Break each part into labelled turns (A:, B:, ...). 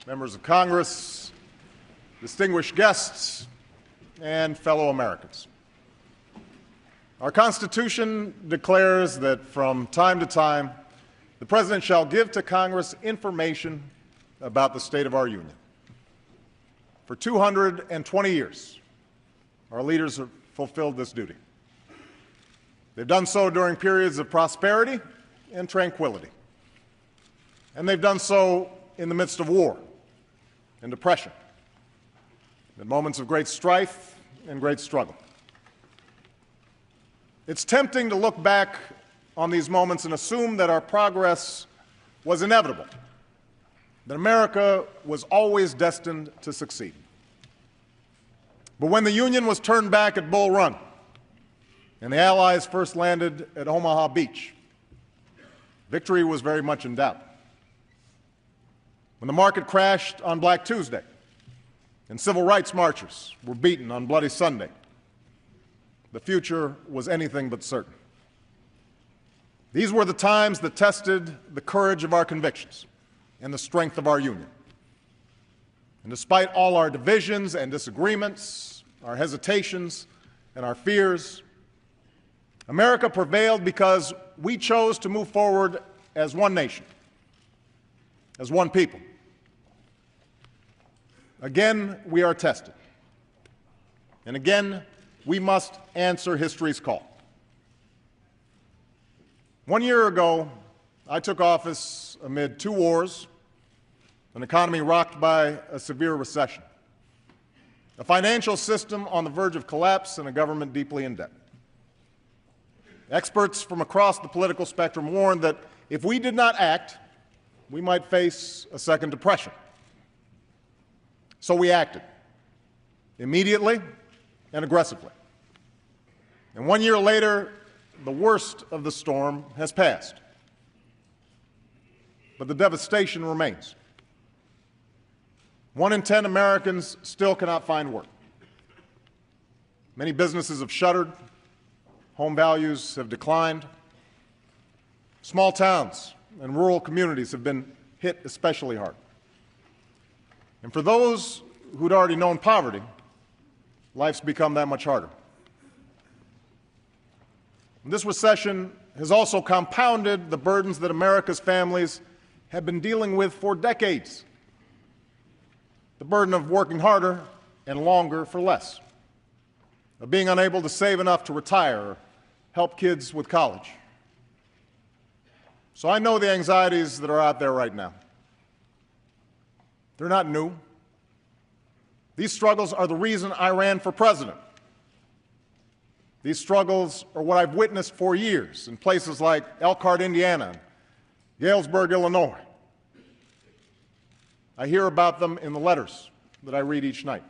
A: members of Congress, distinguished guests, and fellow Americans. Our Constitution declares that from time to time, the President shall give to Congress information about the state of our Union. For 220 years, our leaders have fulfilled this duty. They've done so during periods of prosperity and tranquility. And they've done so in the midst of war and depression, in moments of great strife and great struggle. It's tempting to look back on these moments and assume that our progress was inevitable, that America was always destined to succeed. But when the Union was turned back at Bull Run and the Allies first landed at Omaha Beach, victory was very much in doubt. When the market crashed on Black Tuesday and civil rights marchers were beaten on Bloody Sunday, the future was anything but certain. These were the times that tested the courage of our convictions and the strength of our Union. And despite all our divisions and disagreements, our hesitations and our fears, America prevailed because we chose to move forward as one nation, as one people. Again, we are tested. And again, we must answer history's call. 1 year ago, I took office amid 2 wars, an economy rocked by a severe recession, a financial system on the verge of collapse, and a government deeply in debt. Experts from across the political spectrum warned that if we did not act, we might face a second depression. So we acted, immediately and aggressively. And 1 year later, the worst of the storm has passed. But the devastation remains. 1 in 10 Americans still cannot find work. Many businesses have shuttered. Home values have declined. Small towns and rural communities have been hit especially hard. And for those who'd already known poverty, life's become that much harder. And this recession has also compounded the burdens that America's families have been dealing with for decades. The burden of working harder and longer for less, of being unable to save enough to retire or help kids with college. So I know the anxieties that are out there right now. They're not new. These struggles are the reason I ran for president. These struggles are what I've witnessed for years in places like Elkhart, Indiana, and Galesburg, Illinois. I hear about them in the letters that I read each night.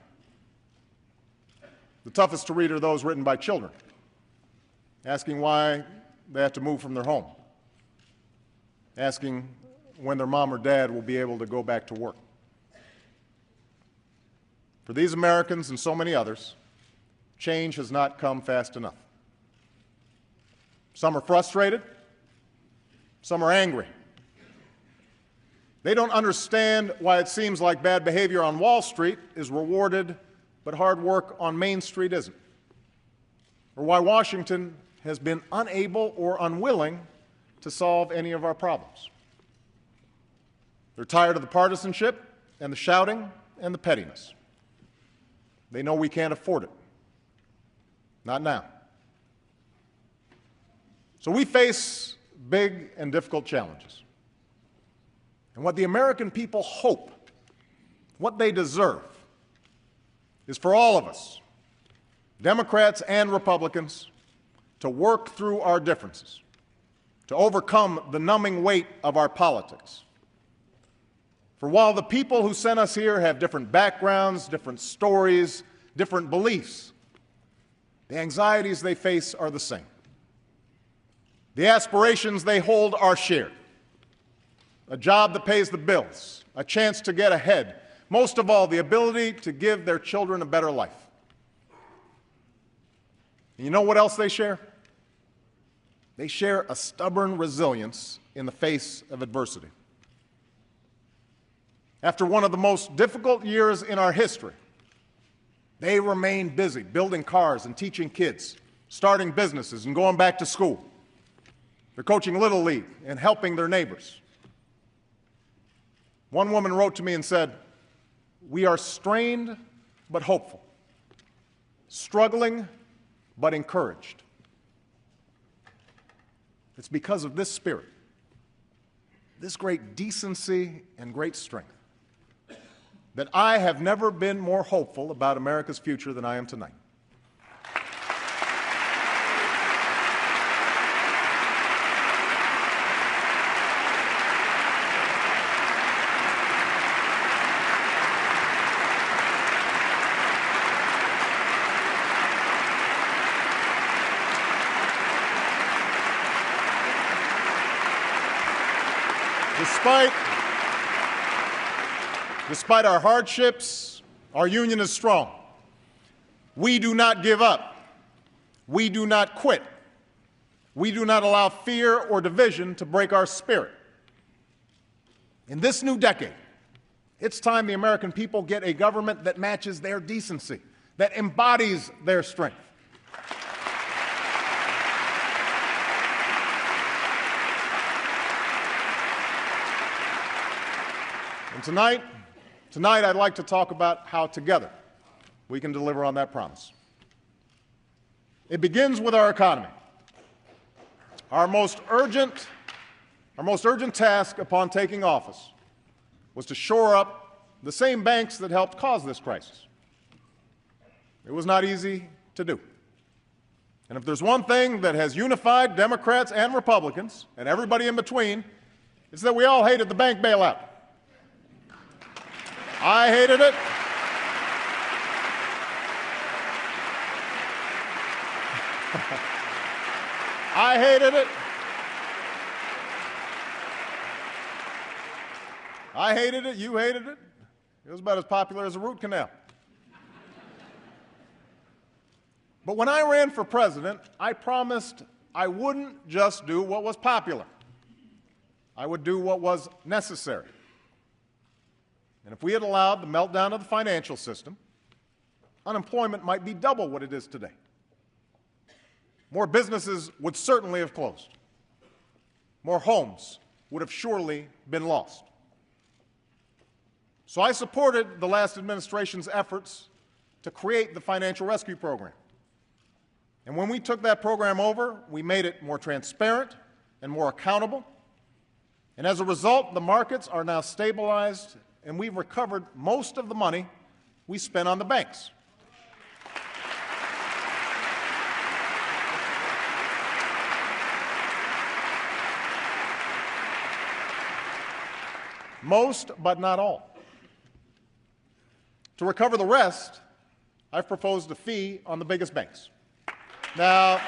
A: The toughest to read are those written by children, asking why they have to move from their home, asking when their mom or dad will be able to go back to work. For these Americans and so many others, change has not come fast enough. Some are frustrated, some are angry. They don't understand why it seems like bad behavior on Wall Street is rewarded, but hard work on Main Street isn't, or why Washington has been unable or unwilling to solve any of our problems. They're tired of the partisanship and the shouting and the pettiness. They know we can't afford it. Not now. So we face big and difficult challenges. And what the American people hope, what they deserve, is for all of us, Democrats and Republicans, to work through our differences, to overcome the numbing weight of our politics. For while the people who sent us here have different backgrounds, different stories, different beliefs, the anxieties they face are the same. The aspirations they hold are shared. A job that pays the bills, a chance to get ahead, most of all, the ability to give their children a better life. And you know what else they share? They share a stubborn resilience in the face of adversity. After one of the most difficult years in our history, they remain busy building cars and teaching kids, starting businesses and going back to school. They're coaching Little League and helping their neighbors. One woman wrote to me and said, "We are strained but hopeful, struggling but encouraged." It's because of this spirit, this great decency and great strength, that I have never been more hopeful about America's future than I am tonight. Despite our hardships, our union is strong. We do not give up. We do not quit. We do not allow fear or division to break our spirit. In this new decade, it's time the American people get a government that matches their decency, that embodies their strength. And tonight I'd like to talk about how together we can deliver on that promise. It begins with our economy. Our most urgent task upon taking office was to shore up the same banks that helped cause this crisis. It was not easy to do. And if there's one thing that has unified Democrats and Republicans and everybody in between, it's that we all hated the bank bailout. I hated it. I hated it. I hated it. You hated it. It was about as popular as a root canal. But when I ran for president, I promised I wouldn't just do what was popular. I would do what was necessary. And if we had allowed the meltdown of the financial system, unemployment might be double what it is today. More businesses would certainly have closed. More homes would have surely been lost. So I supported the last administration's efforts to create the Financial Rescue Program. And when we took that program over, we made it more transparent and more accountable. And as a result, the markets are now stabilized, and we've recovered most of the money we spent on the banks. Most, but not all. To recover the rest, I've proposed a fee on the biggest banks. Now,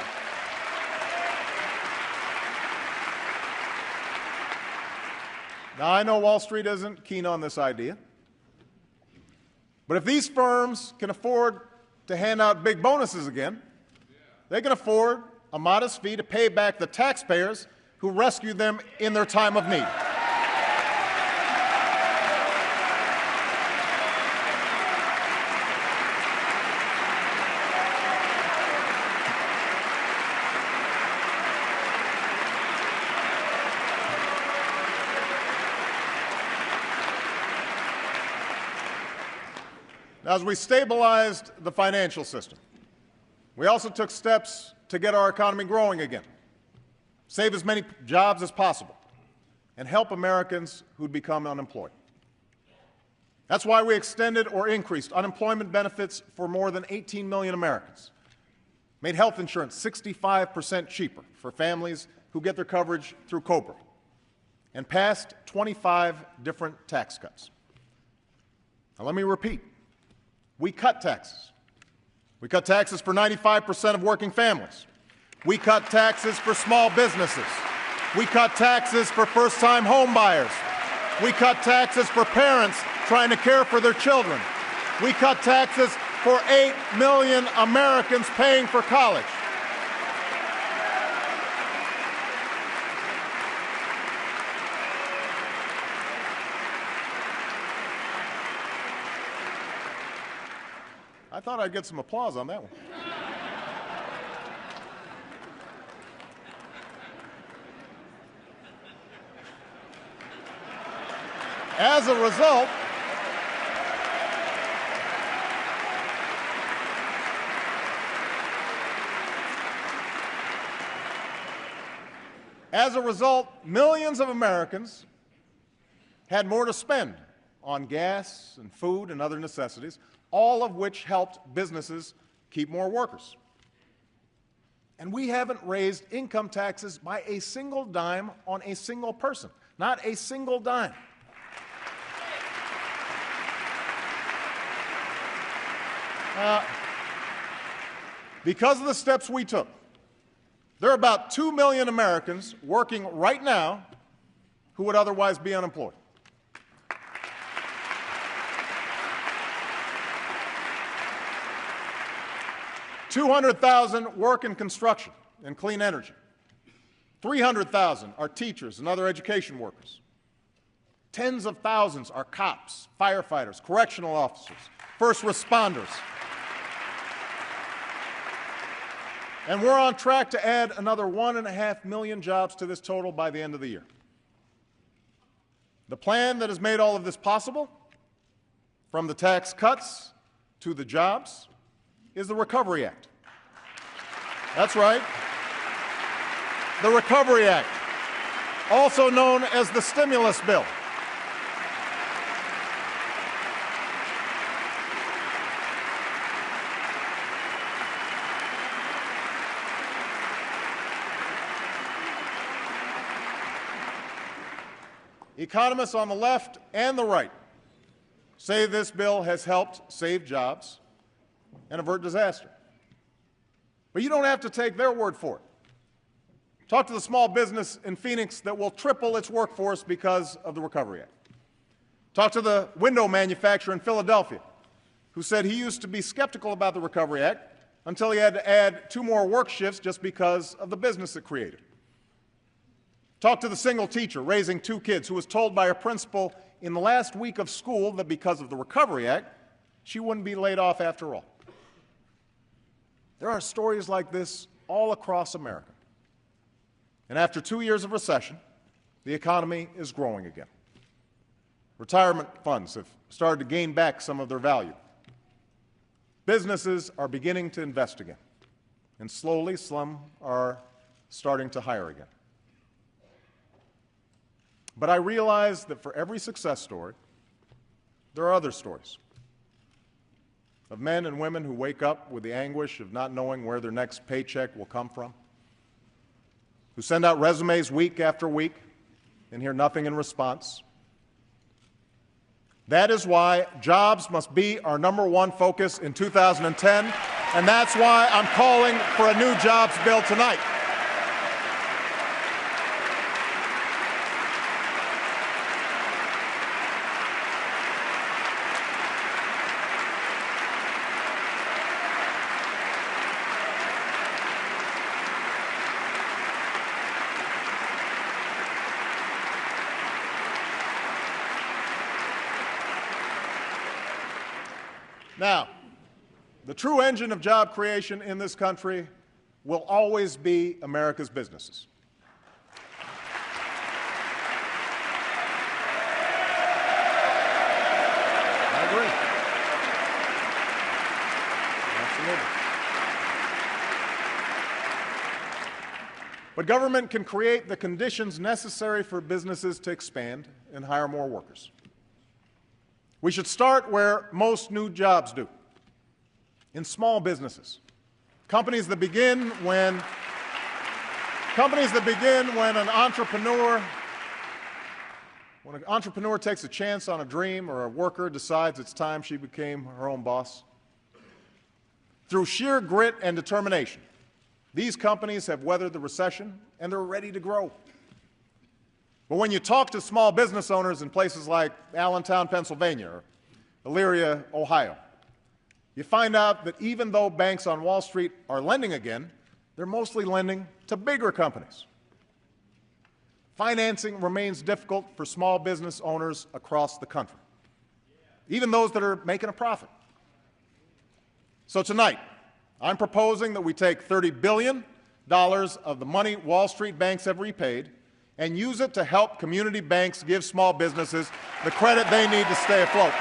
A: I know Wall Street isn't keen on this idea, but if these firms can afford to hand out big bonuses again, they can afford a modest fee to pay back the taxpayers who rescued them in their time of need. As we stabilized the financial system, we also took steps to get our economy growing again, save as many jobs as possible, and help Americans who'd become unemployed. That's why we extended or increased unemployment benefits for more than 18 million Americans, made health insurance 65% cheaper for families who get their coverage through COBRA, and passed 25 different tax cuts. Now let me repeat. We cut taxes. We cut taxes for 95% of working families. We cut taxes for small businesses. We cut taxes for first-time home buyers. We cut taxes for parents trying to care for their children. We cut taxes for 8 million Americans paying for college. I thought I'd get some applause on that one. As a result, millions of Americans had more to spend on gas and food and other necessities, all of which helped businesses keep more workers. And we haven't raised income taxes by a single dime on a single person, not a single dime. Because of the steps we took, there are about 2 million Americans working right now who would otherwise be unemployed. $200,000 work in construction and clean energy. 300,000 are teachers and other education workers. Tens of thousands are cops, firefighters, correctional officers, first responders. And we're on track to add another 1.5 million jobs to this total by the end of the year. The plan that has made all of this possible, from the tax cuts to the jobs, is the Recovery Act. That's right. The Recovery Act, also known as the stimulus bill. Economists on the left and the right say this bill has helped save jobs and avert disaster. But you don't have to take their word for it. Talk to the small business in Phoenix that will triple its workforce because of the Recovery Act. Talk to the window manufacturer in Philadelphia who said he used to be skeptical about the Recovery Act until he had to add 2 more work shifts just because of the business it created. Talk to the single teacher raising 2 kids who was told by her principal in the last week of school that because of the Recovery Act, she wouldn't be laid off after all. There are stories like this all across America. And after 2 years of recession, the economy is growing again. Retirement funds have started to gain back some of their value. Businesses are beginning to invest again. And slowly, some are starting to hire again. But I realize that for every success story, there are other stories of men and women who wake up with the anguish of not knowing where their next paycheck will come from, who send out resumes week after week and hear nothing in response. That is why jobs must be our #1 focus in 2010, and that's why I'm calling for a new jobs bill tonight. Now, the true engine of job creation in this country will always be America's businesses. I agree. Absolutely. But government can create the conditions necessary for businesses to expand and hire more workers. We should start where most new jobs do, in small businesses. Companies that begin when an entrepreneur takes a chance on a dream or a worker decides it's time she became her own boss. Through sheer grit and determination, these companies have weathered the recession and they're ready to grow. But when you talk to small business owners in places like Allentown, Pennsylvania, or Elyria, Ohio, you find out that even though banks on Wall Street are lending again, they're mostly lending to bigger companies. Financing remains difficult for small business owners across the country, even those that are making a profit. So tonight, I'm proposing that we take $30 billion of the money Wall Street banks have repaid and use it to help community banks give small businesses the credit they need to stay afloat.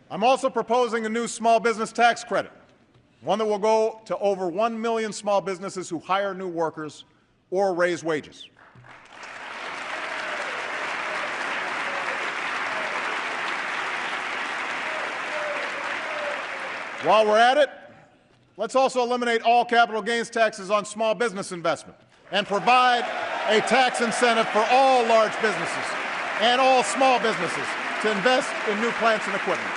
A: I'm also proposing a new small business tax credit, one that will go to over 1 million small businesses who hire new workers or raise wages. While we're at it, let's also eliminate all capital gains taxes on small business investment and provide a tax incentive for all large businesses and all small businesses to invest in new plants and equipment.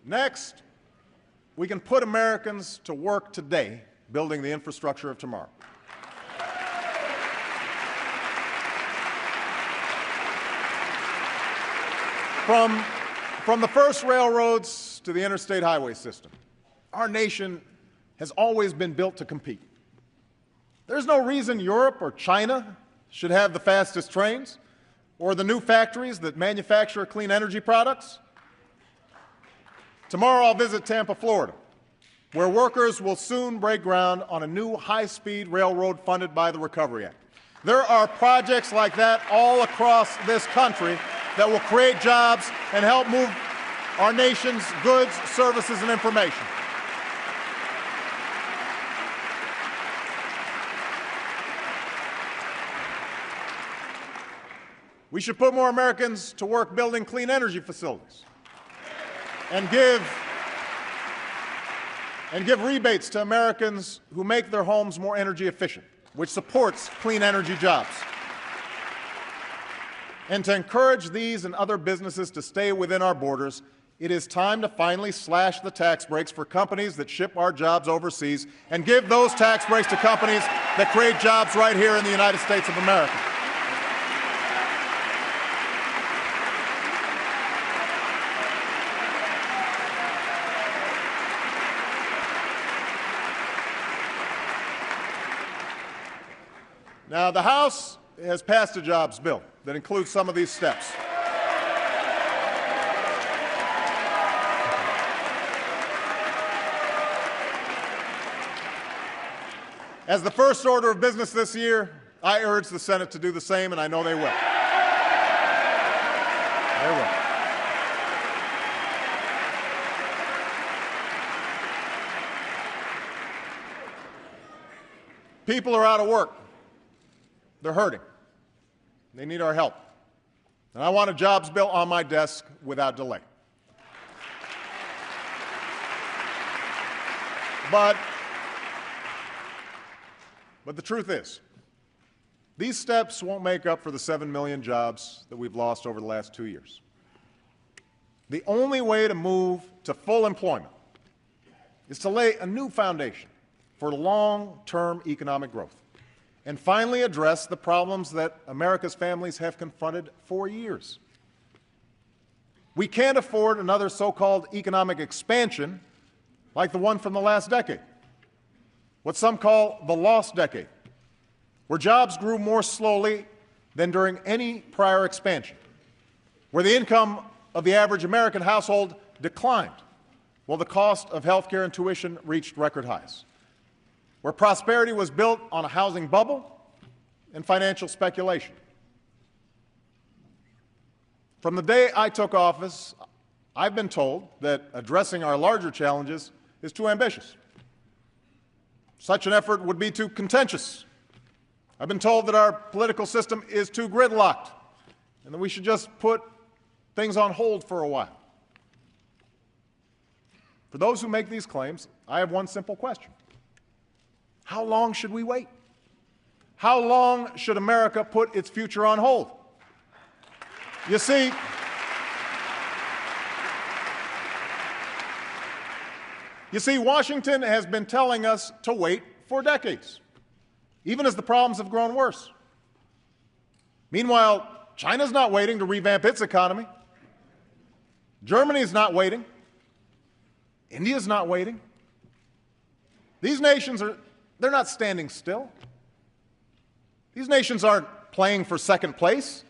A: Next, we can put Americans to work today building the infrastructure of tomorrow. From the first railroads to the interstate highway system, our nation has always been built to compete. There's no reason Europe or China should have the fastest trains or the new factories that manufacture clean energy products. Tomorrow I'll visit Tampa, Florida, where workers will soon break ground on a new high-speed railroad funded by the Recovery Act. There are projects like that all across this country that will create jobs and help move our nation's goods, services, and information. We should put more Americans to work building clean energy facilities and give rebates to Americans who make their homes more energy efficient, which supports clean energy jobs. And to encourage these and other businesses to stay within our borders, it is time to finally slash the tax breaks for companies that ship our jobs overseas and give those tax breaks to companies that create jobs right here in the United States of America. Now, the House has passed a jobs bill that includes some of these steps. As the first order of business this year, I urge the Senate to do the same, and I know they will. They will. People are out of work. They're hurting. They need our help. And I want a jobs bill on my desk without delay. But the truth is, these steps won't make up for the 7 million jobs that we've lost over the last 2 years. The only way to move to full employment is to lay a new foundation for long-term economic growth and finally address the problems that America's families have confronted for years. We can't afford another so-called economic expansion like the one from the last decade, what some call the lost decade, where jobs grew more slowly than during any prior expansion, where the income of the average American household declined while the cost of health care and tuition reached record highs, where prosperity was built on a housing bubble and financial speculation. From the day I took office, I've been told that addressing our larger challenges is too ambitious. Such an effort would be too contentious. I've been told that our political system is too gridlocked and that we should just put things on hold for a while. For those who make these claims, I have one simple question. How long should we wait? How long should America put its future on hold? You see, Washington has been telling us to wait for decades. even as the problems have grown worse. Meanwhile, China's not waiting to revamp its economy. Germany's not waiting. India's not waiting. These nations they're not standing still. These nations aren't playing for second place.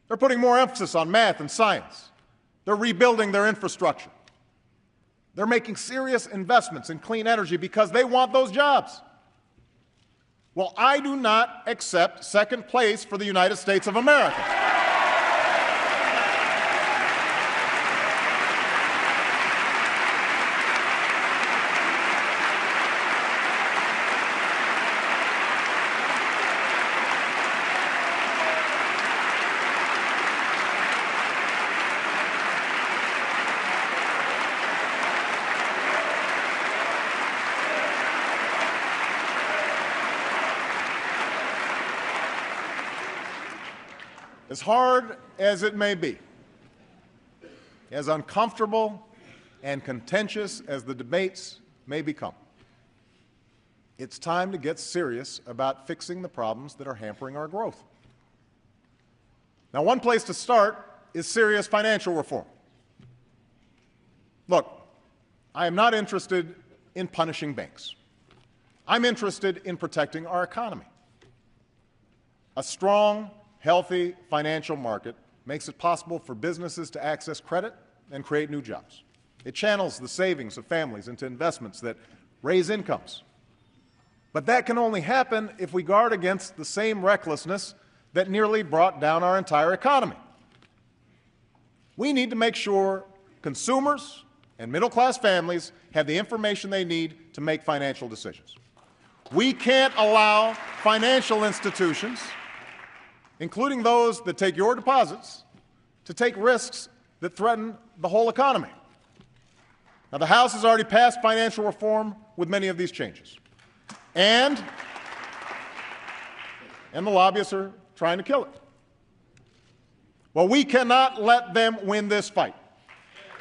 A: They're putting more emphasis on math and science. They're rebuilding their infrastructure. They're making serious investments in clean energy because they want those jobs. Well, I do not accept second place for the United States of America. As hard as it may be, as uncomfortable and contentious as the debates may become, it's time to get serious about fixing the problems that are hampering our growth. Now, one place to start is serious financial reform. Look, I am not interested in punishing banks. I'm interested in protecting our economy. A strong, healthy financial market makes it possible for businesses to access credit and create new jobs. It channels the savings of families into investments that raise incomes. But that can only happen if we guard against the same recklessness that nearly brought down our entire economy. We need to make sure consumers and middle-class families have the information they need to make financial decisions. We can't allow financial institutions, including those that take your deposits, to take risks that threaten the whole economy. Now, the House has already passed financial reform with many of these changes. And the lobbyists are trying to kill it. Well, we cannot let them win this fight.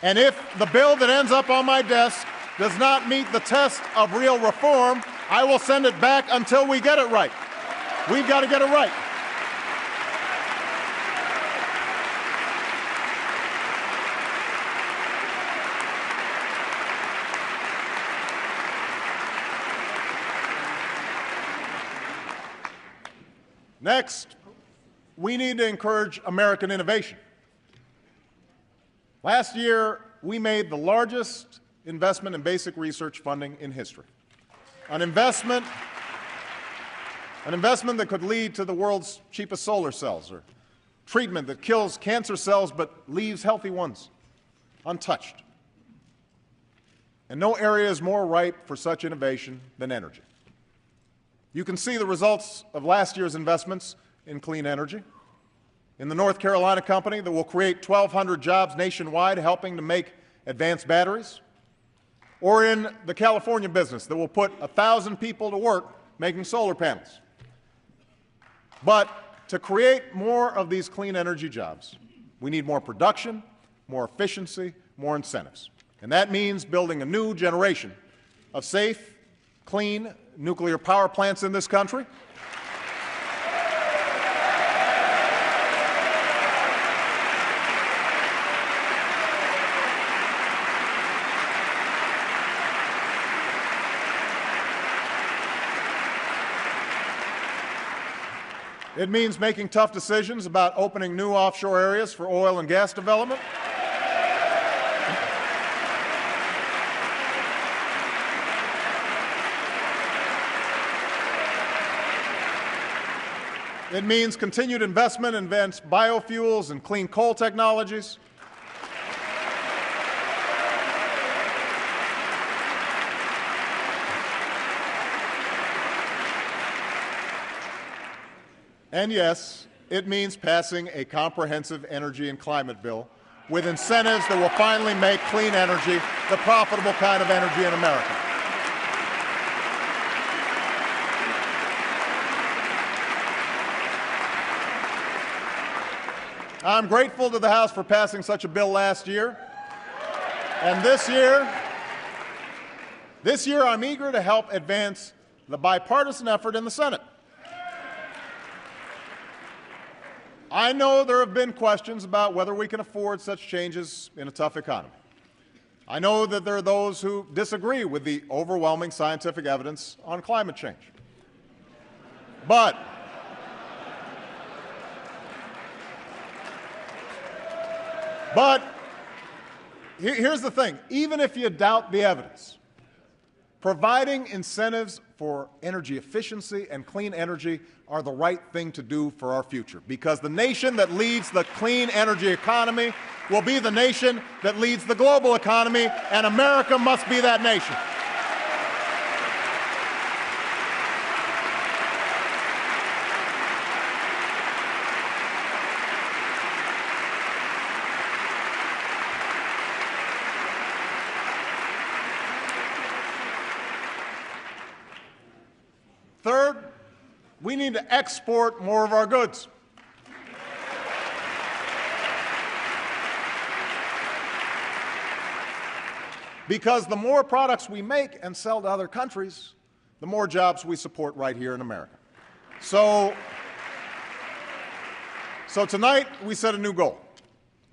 A: And if the bill that ends up on my desk does not meet the test of real reform, I will send it back until we get it right. We've got to get it right. Next, we need to encourage American innovation. Last year, we made the largest investment in basic research funding in history. An investment that could lead to the world's cheapest solar cells, or treatment that kills cancer cells but leaves healthy ones untouched. And no area is more ripe for such innovation than energy. You can see the results of last year's investments in clean energy. In the North Carolina company that will create 1,200 jobs nationwide helping to make advanced batteries, or in the California business that will put 1,000 people to work making solar panels. But to create more of these clean energy jobs, we need more production, more efficiency, more incentives. And that means building a new generation of safe, clean nuclear power plants in this country. It means making tough decisions about opening new offshore areas for oil and gas development. It means continued investment in advanced biofuels and clean coal technologies. And yes, it means passing a comprehensive energy and climate bill with incentives that will finally make clean energy the profitable kind of energy in America. I'm grateful to the House for passing such a bill last year. And this year I'm eager to help advance the bipartisan effort in the Senate. I know there have been questions about whether we can afford such changes in a tough economy. I know that there are those who disagree with the overwhelming scientific evidence on climate change. But here's the thing. Even if you doubt the evidence, providing incentives for energy efficiency and clean energy are the right thing to do for our future, because the nation that leads the clean energy economy will be the nation that leads the global economy, and America must be that nation. Third, we need to export more of our goods. Because the more products we make and sell to other countries, the more jobs we support right here in America. So tonight we set a new goal.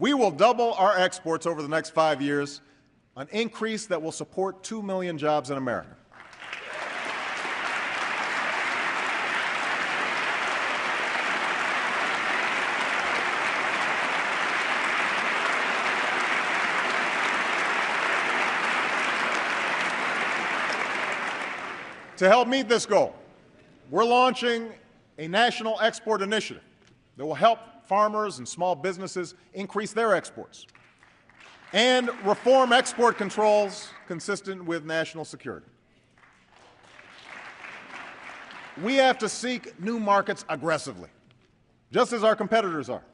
A: We will double our exports over the next 5 years, an increase that will support 2 million jobs in America. To help meet this goal, we're launching a national export initiative that will help farmers and small businesses increase their exports and reform export controls consistent with national security. We have to seek new markets aggressively, just as our competitors are.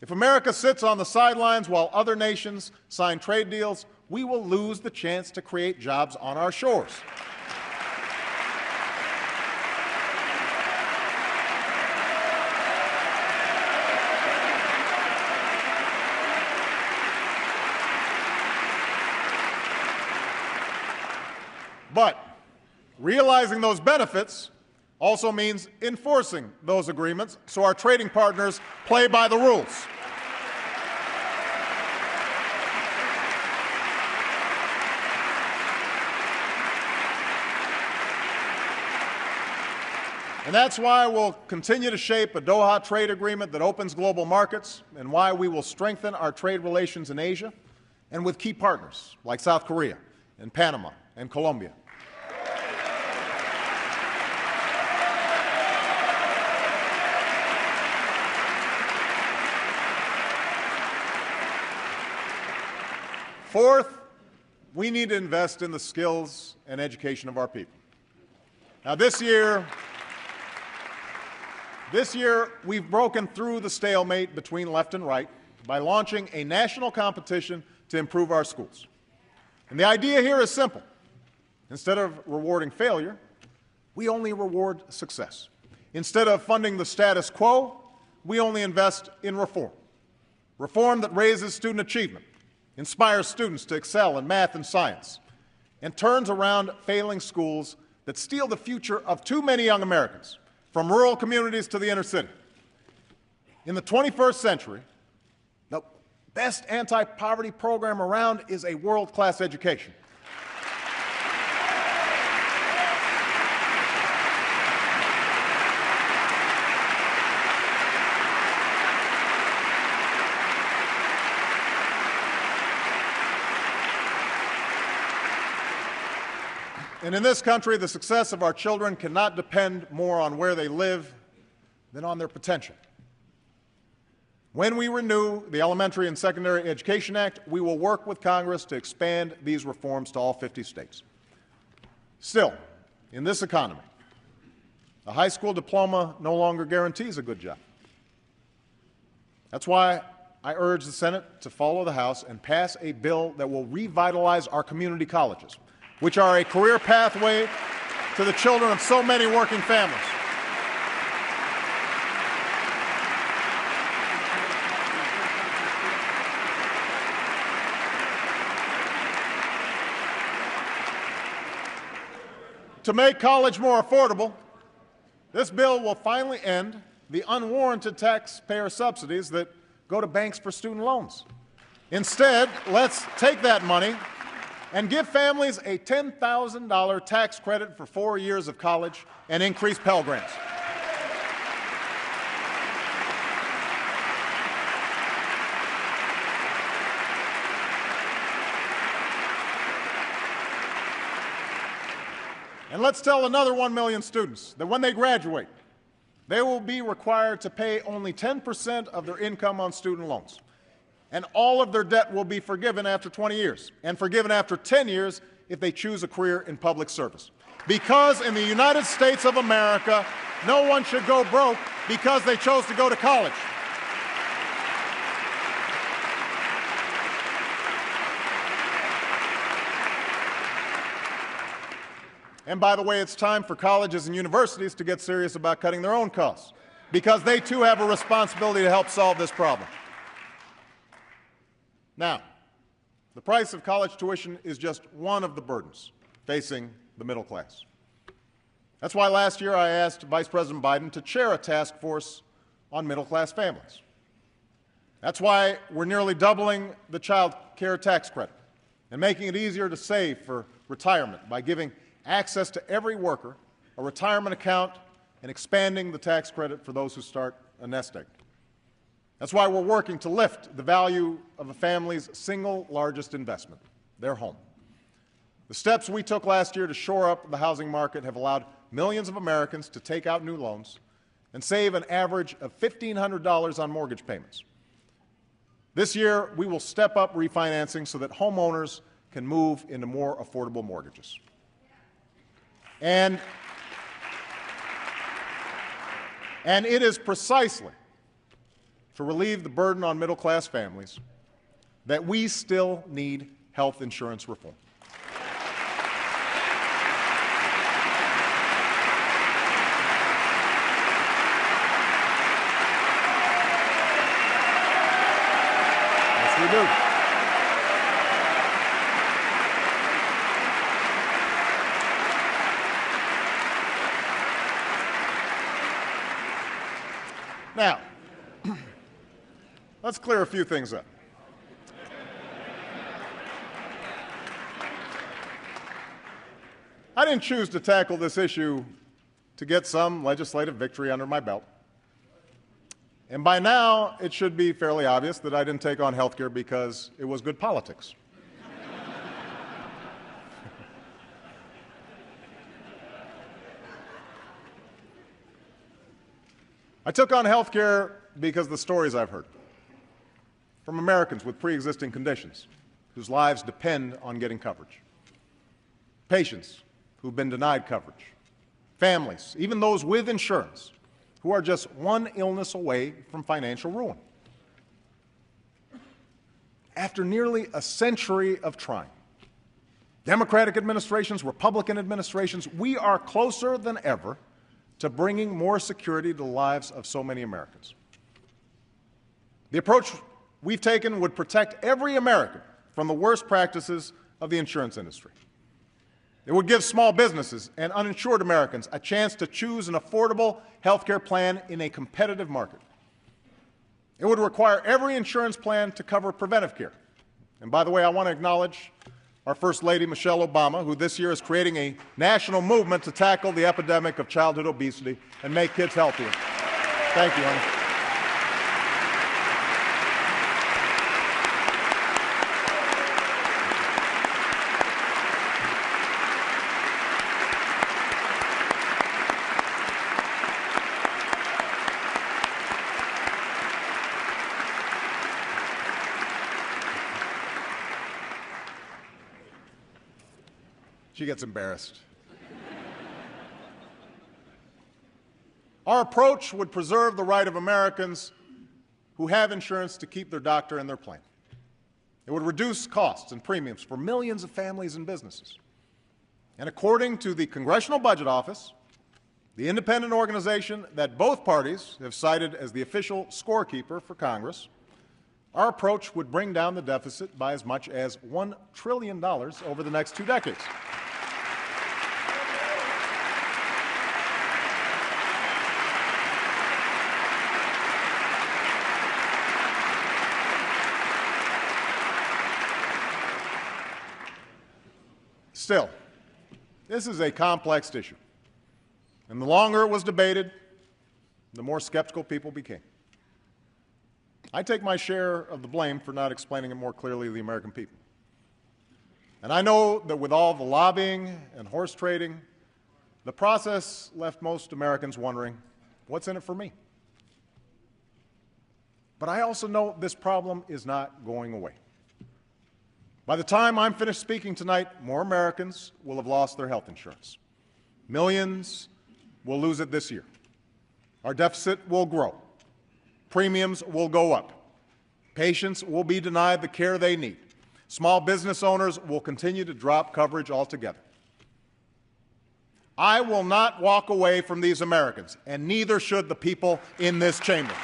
A: If America sits on the sidelines while other nations sign trade deals, we will lose the chance to create jobs on our shores. But realizing those benefits also means enforcing those agreements so our trading partners play by the rules. And that's why we'll continue to shape a Doha trade agreement that opens global markets, and why we will strengthen our trade relations in Asia and with key partners like South Korea and Panama and Colombia. Fourth, we need to invest in the skills and education of our people. Now, this year, we've broken through the stalemate between left and right by launching a national competition to improve our schools. And the idea here is simple. Instead of rewarding failure, we only reward success. Instead of funding the status quo, we only invest in reform. Reform that raises student achievement, inspires students to excel in math and science, and turns around failing schools that steal the future of too many young Americans, from rural communities to the inner city. In the 21st century, the best anti-poverty program around is a world-class education. And in this country, the success of our children cannot depend more on where they live than on their potential. When we renew the Elementary and Secondary Education Act, we will work with Congress to expand these reforms to all 50 states. Still, in this economy, a high school diploma no longer guarantees a good job. That's why I urge the Senate to follow the House and pass a bill that will revitalize our community colleges, which are a career pathway to the children of so many working families. to make college more affordable, this bill will finally end the unwarranted taxpayer subsidies that go to banks for student loans. Instead, let's take that money and give families a $10,000 tax credit for 4 years of college and increase Pell Grants. And let's tell another 1 million students that when they graduate, they will be required to pay only 10% of their income on student loans. And all of their debt will be forgiven after 20 years, and forgiven after 10 years if they choose a career in public service. Because in the United States of America, no one should go broke because they chose to go to college. And by the way, it's time for colleges and universities to get serious about cutting their own costs, because they too have a responsibility to help solve this problem. Now, the price of college tuition is just one of the burdens facing the middle class. That's why last year I asked Vice President Biden to chair a task force on middle-class families. That's why we're nearly doubling the child care tax credit and making it easier to save for retirement by giving access to every worker a retirement account and expanding the tax credit for those who start a nest egg. That's why we're working to lift the value of a family's single largest investment, their home. The steps we took last year to shore up the housing market have allowed millions of Americans to take out new loans and save an average of $1,500 on mortgage payments. This year, we will step up refinancing so that homeowners can move into more affordable mortgages. And it is precisely to relieve the burden on middle-class families that we still need health insurance reform. Yes, we do. Now, let's clear a few things up. I didn't choose to tackle this issue to get some legislative victory under my belt. And by now, it should be fairly obvious that I didn't take on health care because it was good politics. I took on health care because of the stories I've heard from Americans with pre-existing conditions whose lives depend on getting coverage, patients who've been denied coverage, families, even those with insurance, who are just one illness away from financial ruin. After nearly a century of trying, Democratic administrations, Republican administrations, we are closer than ever to bringing more security to the lives of so many Americans. The approach we've taken would protect every American from the worst practices of the insurance industry. It would give small businesses and uninsured Americans a chance to choose an affordable health care plan in a competitive market. It would require every insurance plan to cover preventive care. And by the way, I want to acknowledge our First Lady, Michelle Obama, who this year is creating a national movement to tackle the epidemic of childhood obesity and make kids healthier. Thank you, honey. She gets embarrassed. Our approach would preserve the right of Americans who have insurance to keep their doctor and their plan. It would reduce costs and premiums for millions of families and businesses. And according to the Congressional Budget Office, the independent organization that both parties have cited as the official scorekeeper for Congress, our approach would bring down the deficit by as much as $1 trillion over the next 2 decades. Still, this is a complex issue, and the longer it was debated, the more skeptical people became. I take my share of the blame for not explaining it more clearly to the American people. And I know that with all the lobbying and horse trading, the process left most Americans wondering, what's in it for me? But I also know this problem is not going away. By the time I'm finished speaking tonight, more Americans will have lost their health insurance. Millions will lose it this year. Our deficit will grow. Premiums will go up. Patients will be denied the care they need. Small business owners will continue to drop coverage altogether. I will not walk away from these Americans, and neither should the people in this chamber.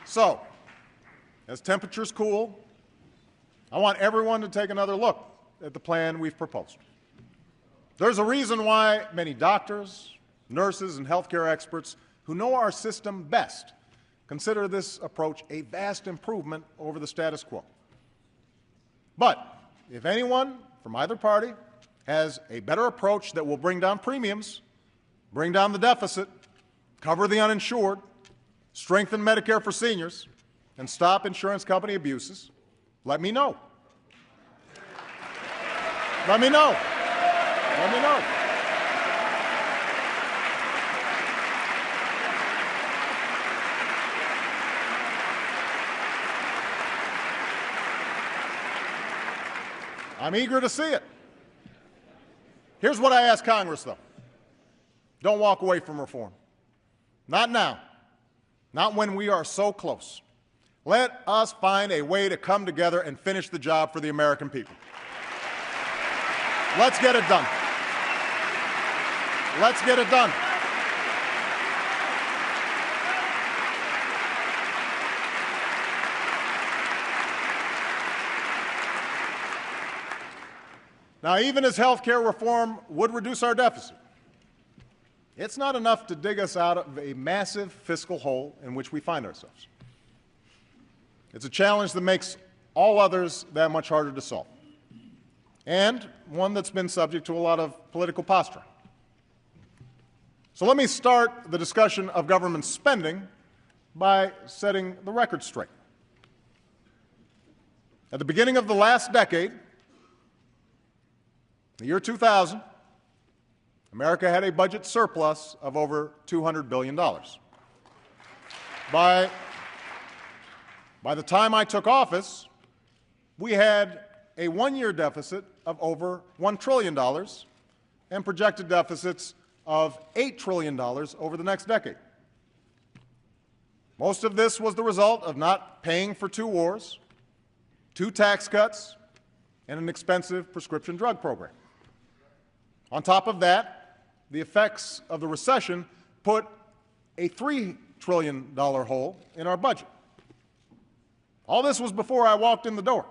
A: So, as temperatures cool, I want everyone to take another look at the plan we've proposed. There's a reason why many doctors, nurses, and healthcare experts who know our system best consider this approach a vast improvement over the status quo. But if anyone from either party has a better approach that will bring down premiums, bring down the deficit, cover the uninsured, strengthen Medicare for seniors, and stop insurance company abuses, let me know. Let me know. Let me know. I'm eager to see it. Here's what I ask Congress, though. Don't walk away from reform. Not now. Not when we are so close. Let us find a way to come together and finish the job for the American people. Let's get it done. Let's get it done. Now, even as health care reform would reduce our deficit, it's not enough to dig us out of a massive fiscal hole in which we find ourselves. It's a challenge that makes all others that much harder to solve, and one that's been subject to a lot of political posturing. So let me start the discussion of government spending by setting the record straight. At the beginning of the last decade, the year 2000, America had a budget surplus of over $200 billion. By the time I took office, we had a one-year deficit of over $1 trillion and projected deficits of $8 trillion over the next decade. Most of this was the result of not paying for 2 wars, 2 tax cuts, and an expensive prescription drug program. On top of that, the effects of the recession put a $3 trillion hole in our budget. All this was before I walked in the door.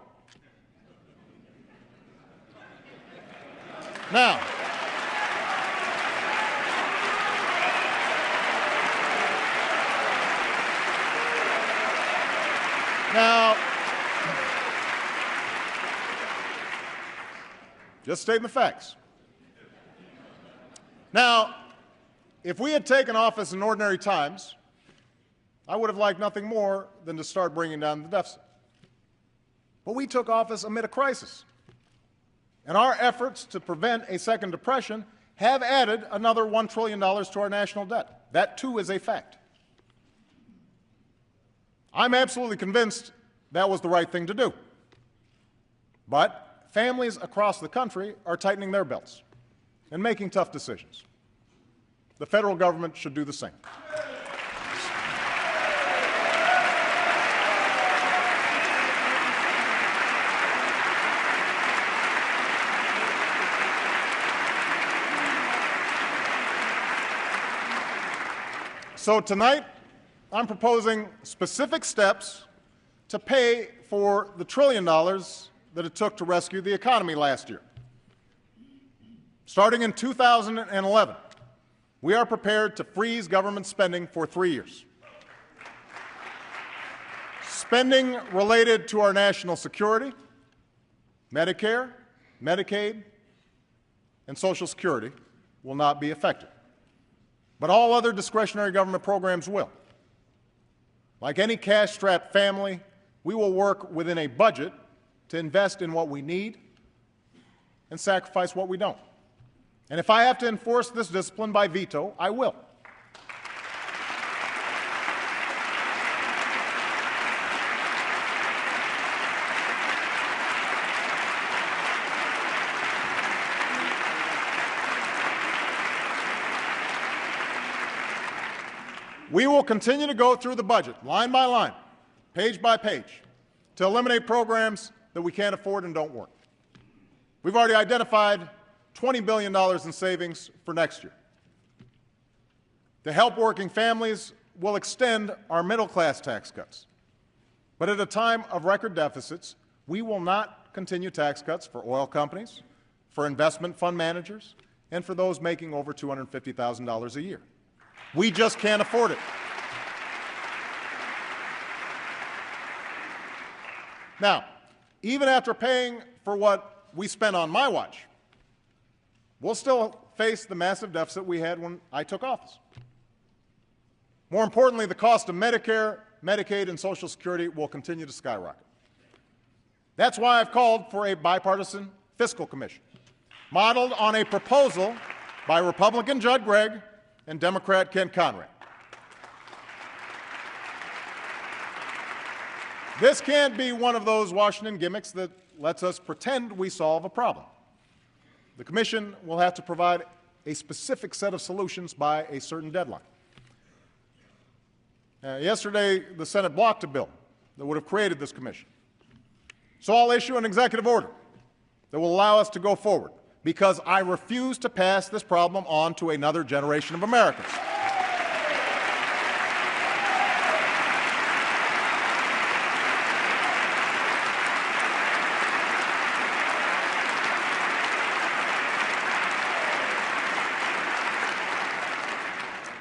A: Now, just stating the facts. Now, if we had taken office in ordinary times, I would have liked nothing more than to start bringing down the deficit. But we took office amid a crisis, and our efforts to prevent a second depression have added another $1 trillion to our national debt. That, too, is a fact. I'm absolutely convinced that was the right thing to do. But families across the country are tightening their belts and making tough decisions. The federal government should do the same. So tonight, I'm proposing specific steps to pay for the $1 trillion that it took to rescue the economy last year. Starting in 2011, we are prepared to freeze government spending for 3 years. Spending related to our national security, Medicare, Medicaid, and Social Security will not be affected. But all other discretionary government programs will. Like any cash-strapped family, we will work within a budget to invest in what we need and sacrifice what we don't. And if I have to enforce this discipline by veto, I will. We will continue to go through the budget, line by line, page by page, to eliminate programs that we can't afford and don't work. We've already identified $20 billion in savings for next year. To help working families, we'll extend our middle-class tax cuts. But at a time of record deficits, we will not continue tax cuts for oil companies, for investment fund managers, and for those making over $250,000 a year. We just can't afford it. Now, even after paying for what we spent on my watch, we'll still face the massive deficit we had when I took office. More importantly, the cost of Medicare, Medicaid, and Social Security will continue to skyrocket. That's why I've called for a bipartisan fiscal commission, modeled on a proposal by Republican Judd Gregg and Democrat Kent Conrad. This can't be one of those Washington gimmicks that lets us pretend we solve a problem. The Commission will have to provide a specific set of solutions by a certain deadline. Yesterday, the Senate blocked a bill that would have created this commission. So I'll issue an executive order that will allow us to go forward, because I refuse to pass this problem on to another generation of Americans.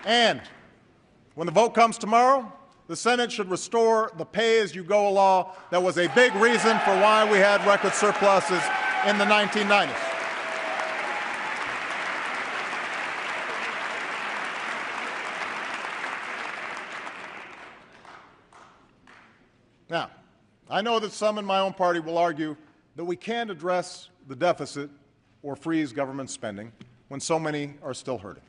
A: And when the vote comes tomorrow, the Senate should restore the pay-as-you-go law that was a big reason for why we had record surpluses in the 1990s. Now, I know that some in my own party will argue that we can't address the deficit or freeze government spending when so many are still hurting.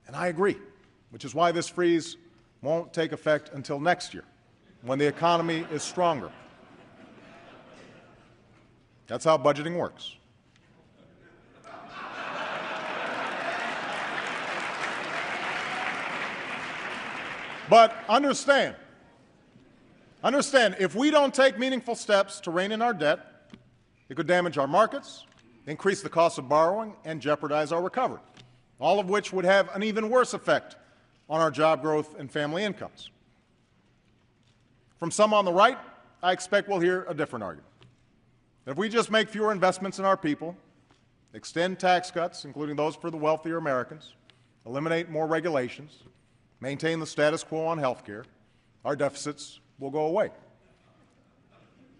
A: And I agree, which is why this freeze won't take effect until next year, when the economy is stronger. That's how budgeting works. But understand, if we don't take meaningful steps to rein in our debt, it could damage our markets, increase the cost of borrowing, and jeopardize our recovery, all of which would have an even worse effect on our job growth and family incomes. From some on the right, I expect we'll hear a different argument. That if we just make fewer investments in our people, extend tax cuts, including those for the wealthier Americans, eliminate more regulations, maintain the status quo on health care, our deficits will go away.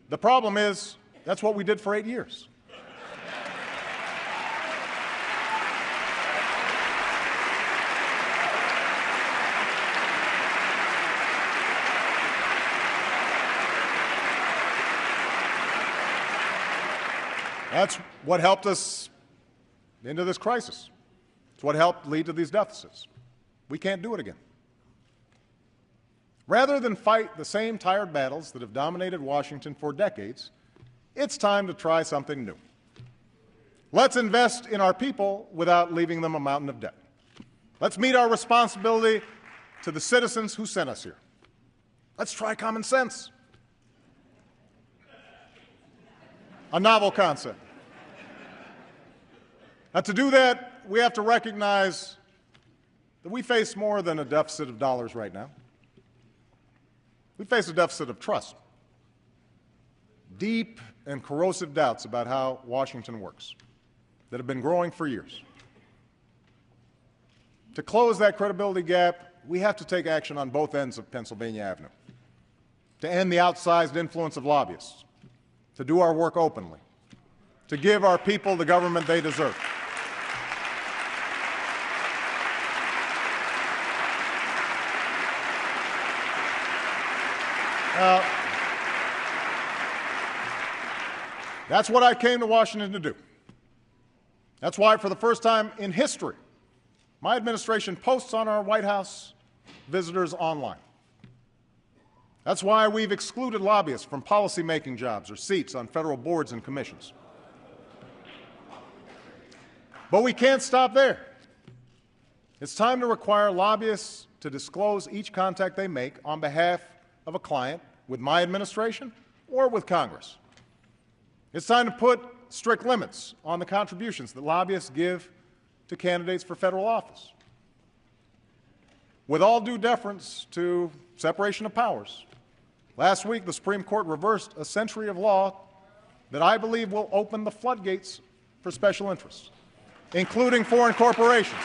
A: The problem is, that's what we did for 8 years. That's what helped us into this crisis. It's what helped lead to these deficits. We can't do it again. Rather than fight the same tired battles that have dominated Washington for decades, it's time to try something new. Let's invest in our people without leaving them a mountain of debt. Let's meet our responsibility to the citizens who sent us here. Let's try common sense. A novel concept. Now, to do that, we have to recognize that we face more than a deficit of dollars right now. We face a deficit of trust. deep and corrosive doubts about how Washington works that have been growing for years. To close that credibility gap, we have to take action on both ends of Pennsylvania Avenue, to end the outsized influence of lobbyists, to do our work openly, to give our people the government they deserve. That's what I came to Washington to do. That's why, for the first time in history, my administration posts on our White House visitors online. That's why we've excluded lobbyists from policymaking jobs or seats on federal boards and commissions. But we can't stop there. It's time to require lobbyists to disclose each contact they make on behalf of a client with my administration or with Congress. It's time to put strict limits on the contributions that lobbyists give to candidates for federal office. With all due deference to separation of powers, last week the Supreme Court reversed a century of law that I believe will open the floodgates for special interests, including foreign corporations,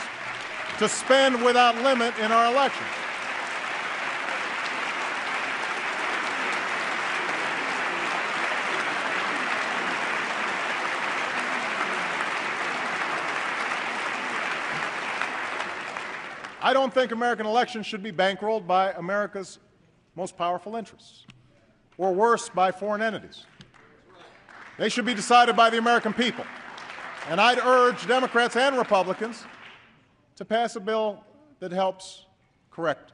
A: to spend without limit in our elections. I don't think American elections should be bankrolled by America's most powerful interests, or worse, by foreign entities. They should be decided by the American people. And I'd urge Democrats and Republicans to pass a bill that helps correct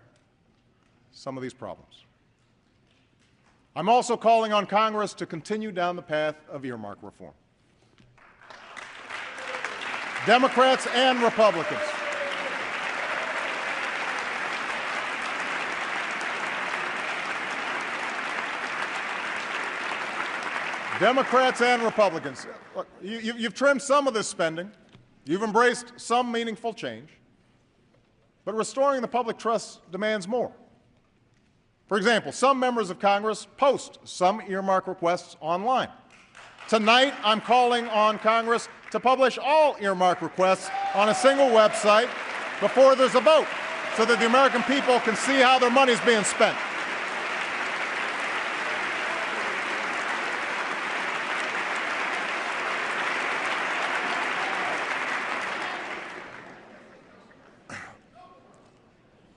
A: some of these problems. I'm also calling on Congress to continue down the path of earmark reform. Democrats and Republicans. Democrats and Republicans, look, you've trimmed some of this spending. You've embraced some meaningful change. But restoring the public trust demands more. For example, some members of Congress post some earmark requests online. Tonight, I'm calling on Congress to publish all earmark requests on a single website before there's a vote, so that the American people can see how their money's being spent.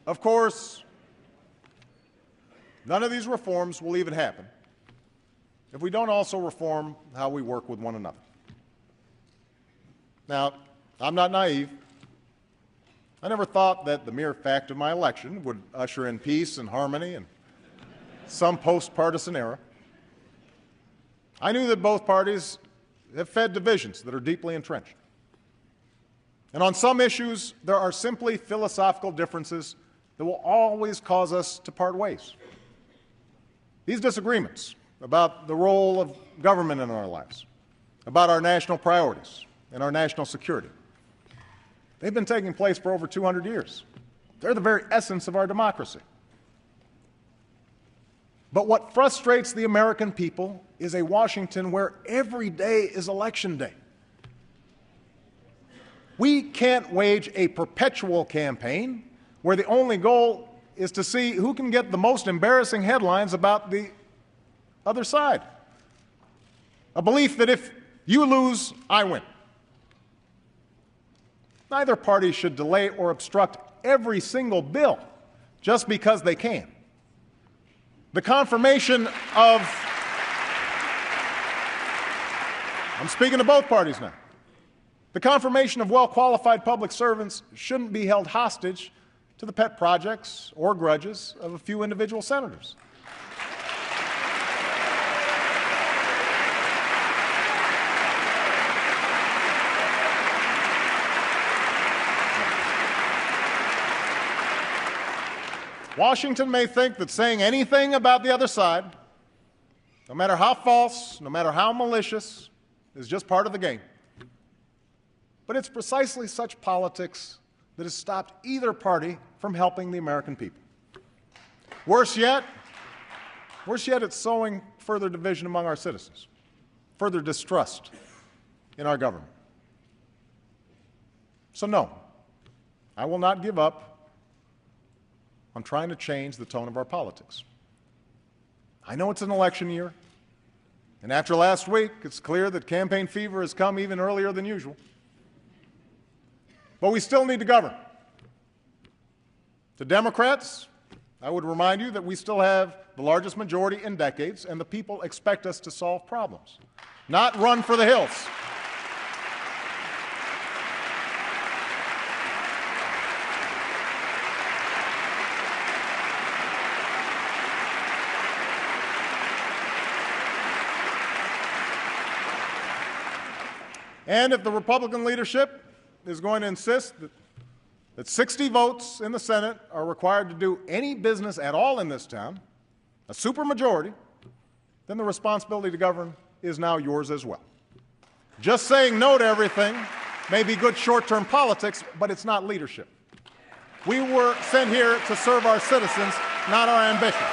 A: Of course, none of these reforms will even happen if we don't also reform how we work with one another. Now, I'm not naive. I never thought that the mere fact of my election would usher in peace and harmony in some post-partisan era. I knew that both parties have fed divisions that are deeply entrenched. And on some issues, there are simply philosophical differences that will always cause us to part ways. These disagreements about the role of government in our lives, about our national priorities and our national security, they've been taking place for over 200 years. They're the very essence of our democracy. But what frustrates the American people is a Washington where every day is election day. We can't wage a perpetual campaign where the only goal is to see who can get the most embarrassing headlines about the other side. A belief that if you lose, I win. Neither party should delay or obstruct every single bill just because they can. The confirmation of, I'm speaking to both parties now, the confirmation of well-qualified public servants shouldn't be held hostage to the pet projects or grudges of a few individual senators. Washington may think that saying anything about the other side, no matter how false, no matter how malicious, is just part of the game. But it's precisely such politics that has stopped either party from helping the American people. Worse yet, it's sowing further division among our citizens, further distrust in our government. So no, I will not give up on trying to change the tone of our politics. I know it's an election year, and after last week, it's clear that campaign fever has come even earlier than usual. But we still need to govern. To Democrats, I would remind you that we still have the largest majority in decades, and the people expect us to solve problems, not run for the hills. And if the Republican leadership is going to insist that 60 votes in the Senate are required to do any business at all in this town, a supermajority, then the responsibility to govern is now yours as well. Just saying no to everything may be good short-term politics, but it's not leadership. We were sent here to serve our citizens, not our ambitions.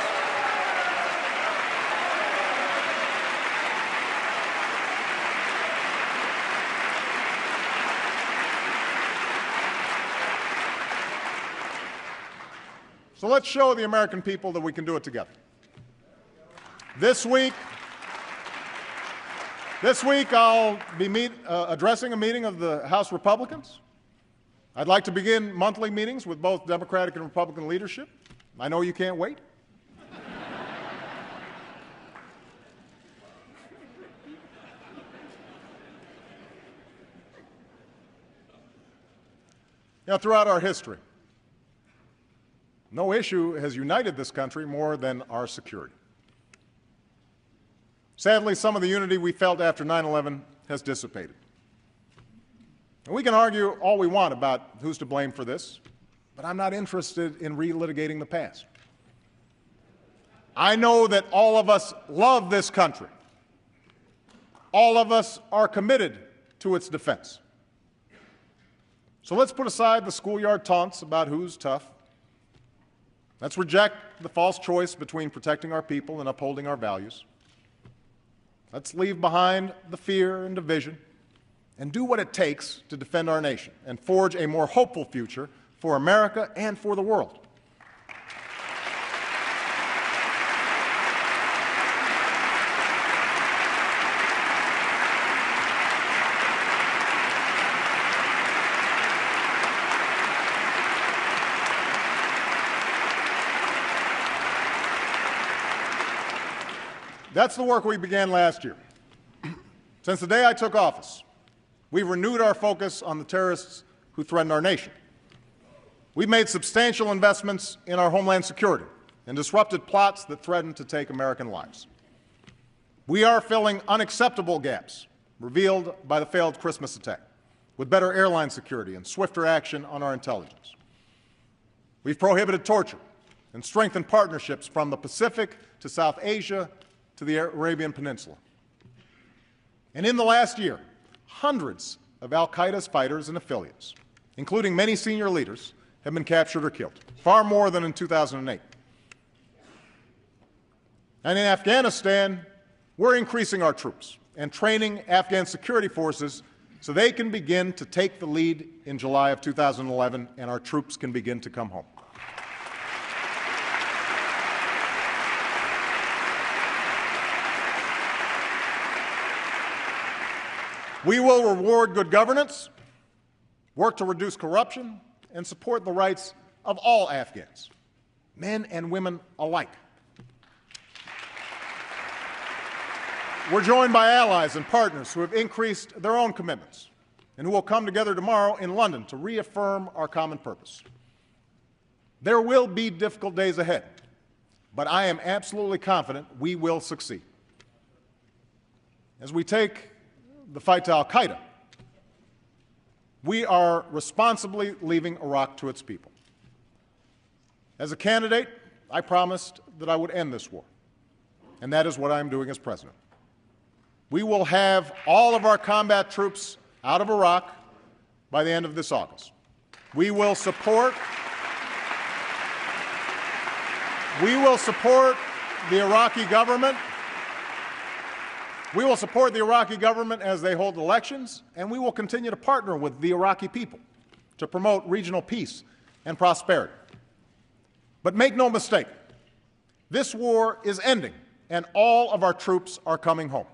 A: So let's show the American people that we can do it together. This week I'll be addressing a meeting of the House Republicans. I'd like to begin monthly meetings with both Democratic and Republican leadership. I know you can't wait. Throughout our history, no issue has united this country more than our security. Sadly, some of the unity we felt after 9/11 has dissipated. And we can argue all we want about who's to blame for this, but I'm not interested in relitigating the past. I know that all of us love this country. All of us are committed to its defense. So let's put aside the schoolyard taunts about who's tough. Let's reject the false choice between protecting our people and upholding our values. Let's leave behind the fear and division and do what it takes to defend our nation and forge a more hopeful future for America and for the world. That's the work we began last year. Since the day I took office, we've renewed our focus on the terrorists who threaten our nation. We've made substantial investments in our homeland security and disrupted plots that threaten to take American lives. We are filling unacceptable gaps revealed by the failed Christmas attack with better airline security and swifter action on our intelligence. We've prohibited torture and strengthened partnerships from the Pacific to South Asia to the Arabian Peninsula. And in the last year, hundreds of al-Qaeda's fighters and affiliates, including many senior leaders, have been captured or killed, far more than in 2008. And in Afghanistan, we're increasing our troops and training Afghan security forces so they can begin to take the lead in July of 2011 and our troops can begin to come home. We will reward good governance, work to reduce corruption, and support the rights of all Afghans, men and women alike. We're joined by allies and partners who have increased their own commitments and who will come together tomorrow in London to reaffirm our common purpose. There will be difficult days ahead, but I am absolutely confident we will succeed. As we take the fight to al-Qaeda, we are responsibly leaving Iraq to its people. As a candidate, I promised that I would end this war, and that is what I am doing as president. We will have all of our combat troops out of Iraq by the end of this August. We will support the Iraqi government We will support the Iraqi government as they hold elections, and we will continue to partner with the Iraqi people to promote regional peace and prosperity. But make no mistake, this war is ending, and all of our troops are coming home.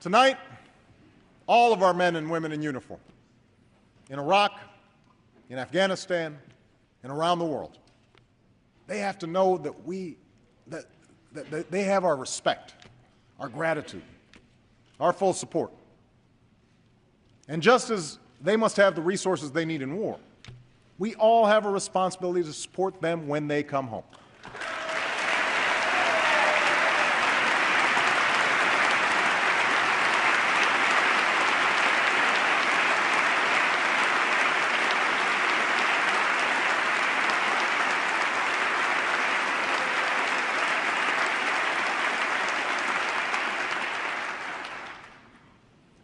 A: Tonight, all of our men and women in uniform, in Iraq, in Afghanistan, and around the world, they have to know that they have our respect, our gratitude, our full support. And just as they must have the resources they need in war, we all have a responsibility to support them when they come home.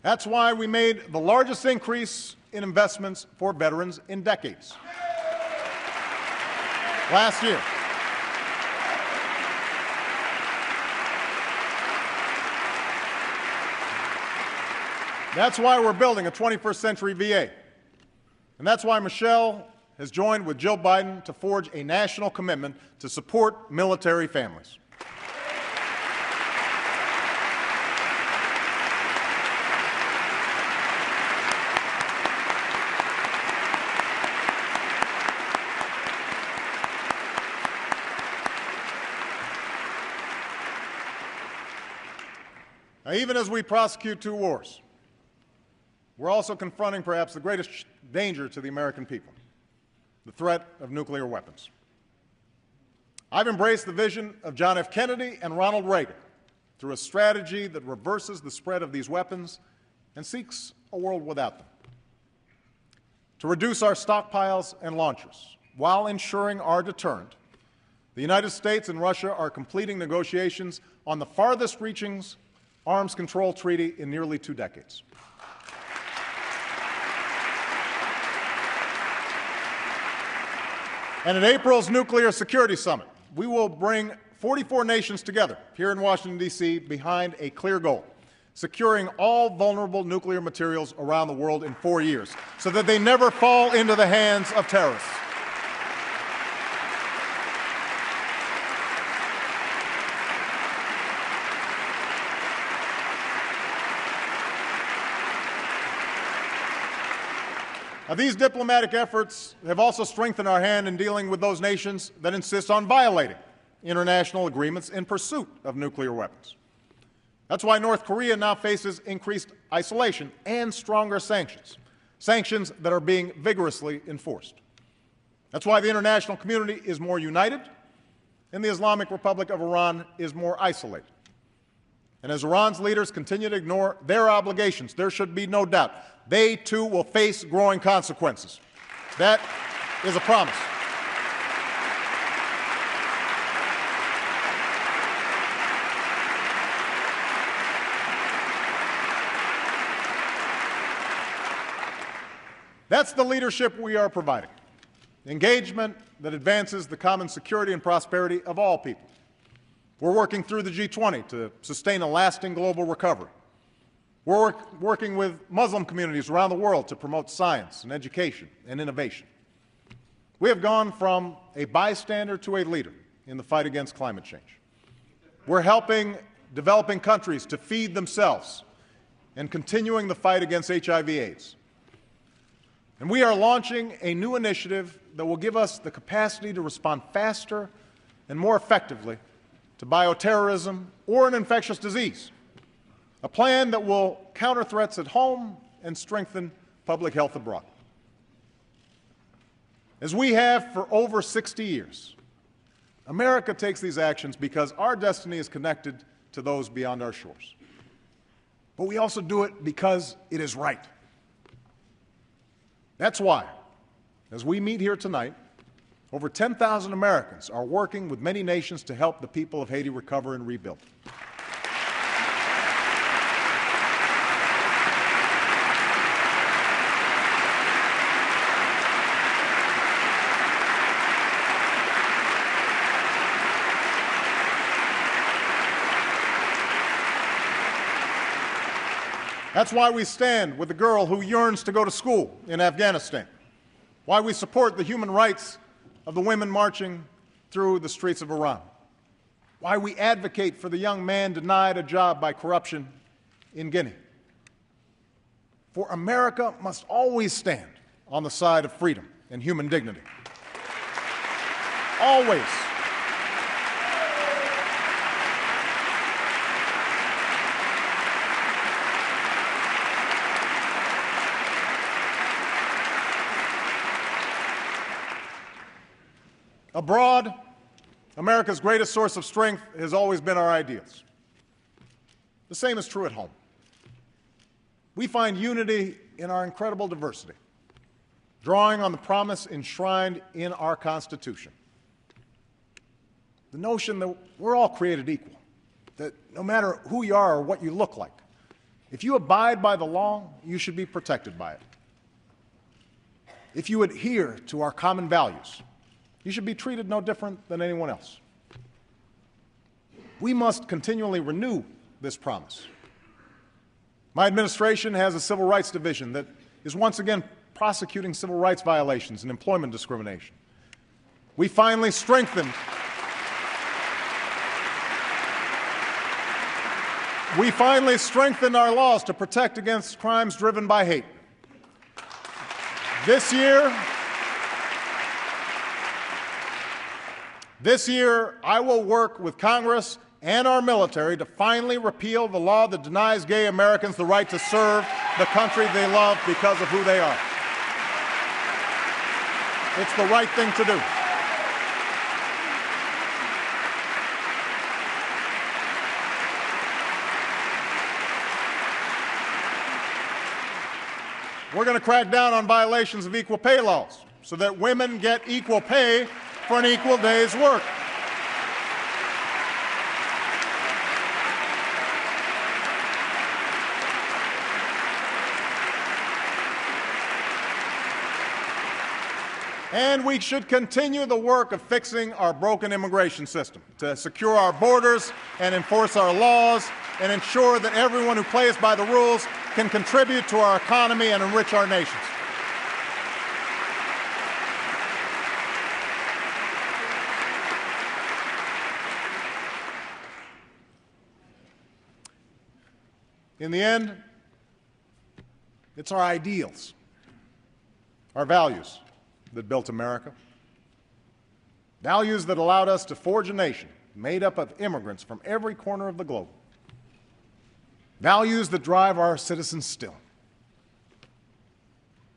A: That's why we made the largest increase in investments for veterans in decades. Last year. That's why we're building a 21st century VA. And that's why Michelle has joined with Jill Biden to forge a national commitment to support military families. Now, even as we prosecute two wars, we're also confronting perhaps the greatest danger to the American people, the threat of nuclear weapons. I've embraced the vision of John F. Kennedy and Ronald Reagan through a strategy that reverses the spread of these weapons and seeks a world without them. To reduce our stockpiles and launchers while ensuring our deterrent, the United States and Russia are completing negotiations on the farthest-reaching arms control treaty in nearly 2 decades. And at April's Nuclear Security Summit, we will bring 44 nations together here in Washington, D.C. behind a clear goal: securing all vulnerable nuclear materials around the world in 4 years so that they never fall into the hands of terrorists. Now, these diplomatic efforts have also strengthened our hand in dealing with those nations that insist on violating international agreements in pursuit of nuclear weapons. That's why North Korea now faces increased isolation and stronger sanctions, sanctions that are being vigorously enforced. That's why the international community is more united and the Islamic Republic of Iran is more isolated. And as Iran's leaders continue to ignore their obligations, there should be no doubt they, too, will face growing consequences. That is a promise. That's the leadership we are providing. Engagement that advances the common security and prosperity of all people. We're working through the G20 to sustain a lasting global recovery. We're working with Muslim communities around the world to promote science and education and innovation. We have gone from a bystander to a leader in the fight against climate change. We're helping developing countries to feed themselves and continuing the fight against HIV/AIDS. And we are launching a new initiative that will give us the capacity to respond faster and more effectively to bioterrorism or an infectious disease. A plan that will counter threats at home and strengthen public health abroad. As we have for over 60 years, America takes these actions because our destiny is connected to those beyond our shores. But we also do it because it is right. That's why, as we meet here tonight, over 10,000 Americans are working with many nations to help the people of Haiti recover and rebuild. That's why we stand with the girl who yearns to go to school in Afghanistan, why we support the human rights of the women marching through the streets of Iran, why we advocate for the young man denied a job by corruption in Guinea. For America must always stand on the side of freedom and human dignity. Always. Abroad, America's greatest source of strength has always been our ideals. The same is true at home. We find unity in our incredible diversity, drawing on the promise enshrined in our Constitution. The notion that we're all created equal, that no matter who you are or what you look like, if you abide by the law, you should be protected by it. If you adhere to our common values, you should be treated no different than anyone else. We must continually renew this promise. My administration has a civil rights division that is once again prosecuting civil rights violations and employment discrimination. We finally strengthened our laws to protect against crimes driven by hate. This year, I will work with Congress and our military to finally repeal the law that denies gay Americans the right to serve the country they love because of who they are. It's the right thing to do. We're going to crack down on violations of equal pay laws so that women get equal pay for an equal day's work. And we should continue the work of fixing our broken immigration system to secure our borders and enforce our laws and ensure that everyone who plays by the rules can contribute to our economy and enrich our nations. In the end, it's our ideals, our values that built America, values that allowed us to forge a nation made up of immigrants from every corner of the globe, values that drive our citizens still.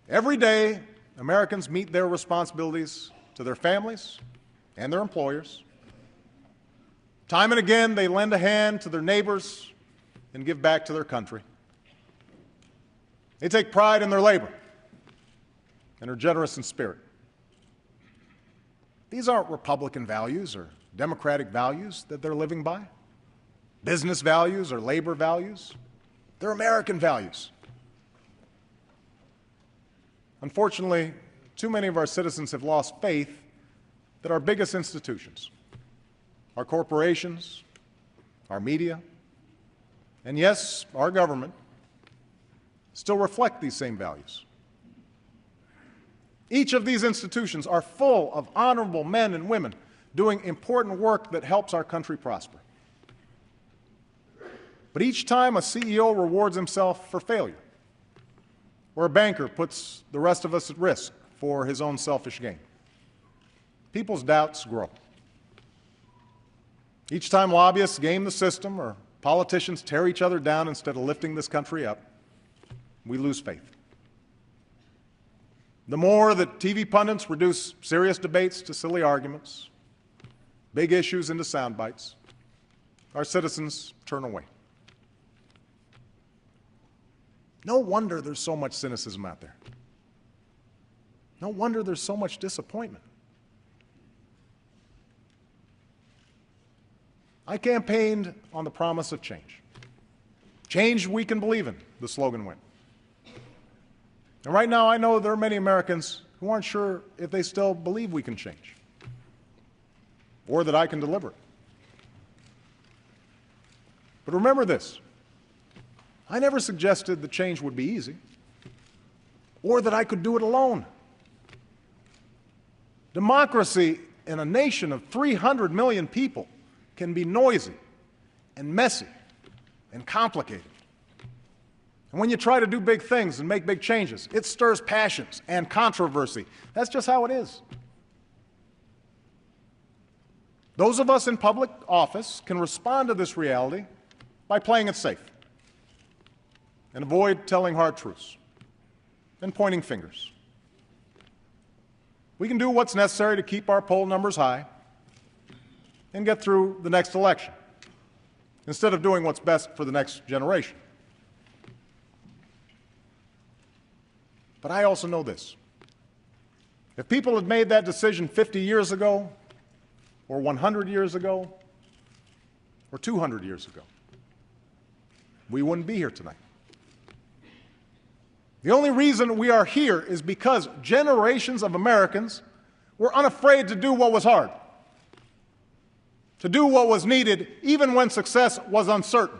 A: Every day, Americans meet their responsibilities to their families and their employers. Time and again, they lend a hand to their neighbors and give back to their country. They take pride in their labor and are generous in spirit. These aren't Republican values or Democratic values that they're living by, business values or labor values. They're American values. Unfortunately, too many of our citizens have lost faith that our biggest institutions, our corporations, our media, and yes, our government, still reflect these same values. Each of these institutions are full of honorable men and women doing important work that helps our country prosper. But each time a CEO rewards himself for failure, or a banker puts the rest of us at risk for his own selfish gain, people's doubts grow. Each time lobbyists game the system or politicians tear each other down instead of lifting this country up, we lose faith. The more that TV pundits reduce serious debates to silly arguments, big issues into sound bites, our citizens turn away. No wonder there's so much cynicism out there. No wonder there's so much disappointment. I campaigned on the promise of change. Change we can believe in, the slogan went. And right now I know there are many Americans who aren't sure if they still believe we can change or that I can deliver it. But remember this, I never suggested the change would be easy or that I could do it alone. Democracy in a nation of 300 million people can be noisy and messy and complicated. And when you try to do big things and make big changes, it stirs passions and controversy. That's just how it is. Those of us in public office can respond to this reality by playing it safe and avoid telling hard truths and pointing fingers. We can do what's necessary to keep our poll numbers high and get through the next election instead of doing what's best for the next generation. But I also know this. If people had made that decision 50 years ago, or 100 years ago, or 200 years ago, we wouldn't be here tonight. The only reason we are here is because generations of Americans were unafraid to do what was hard, to do what was needed even when success was uncertain,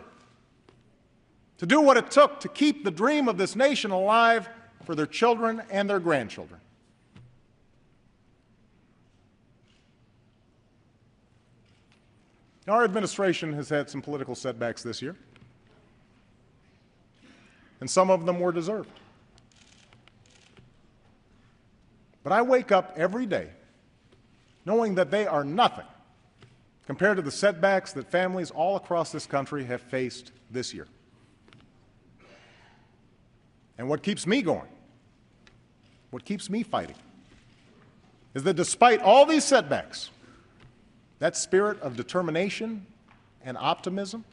A: to do what it took to keep the dream of this nation alive for their children and their grandchildren. Our administration has had some political setbacks this year, and some of them were deserved. But I wake up every day knowing that they are nothing compared to the setbacks that families all across this country have faced this year. And what keeps me going, what keeps me fighting, is that despite all these setbacks, that spirit of determination and optimism,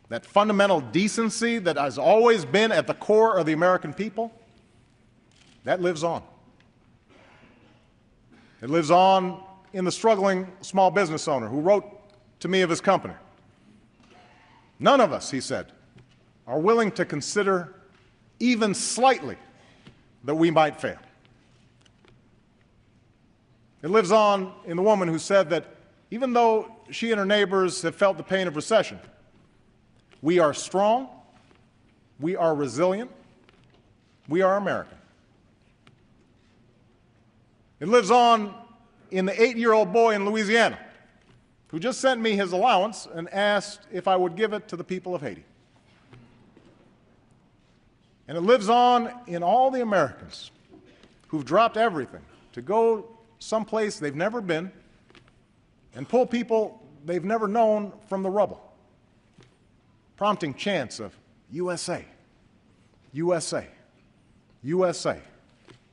A: that fundamental decency that has always been at the core of the American people, that lives on. It lives on in the struggling small business owner who wrote to me of his company. None of us, he said, are willing to consider even slightly that we might fail. It lives on in the woman who said that even though she and her neighbors have felt the pain of recession, we are strong, we are resilient, we are American. It lives on in the 8-year-old boy in Louisiana who just sent me his allowance and asked if I would give it to the people of Haiti. And it lives on in all the Americans who've dropped everything to go someplace they've never been and pull people they've never known from the rubble, prompting chants of USA, USA, USA,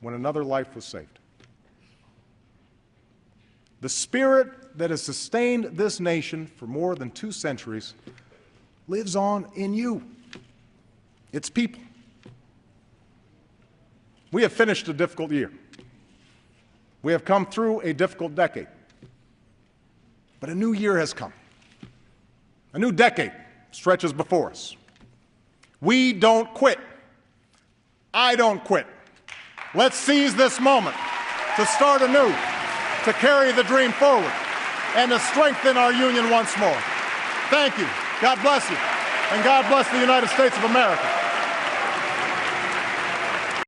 A: when another life was saved. The spirit that has sustained this nation for more than 2 centuries lives on in you, its people. We have finished a difficult year. We have come through a difficult decade. But a new year has come. A new decade stretches before us. We don't quit. I don't quit. Let's seize this moment to start anew, to carry the dream forward, and to strengthen our union once more. Thank you. God bless you. And God bless the United States of America.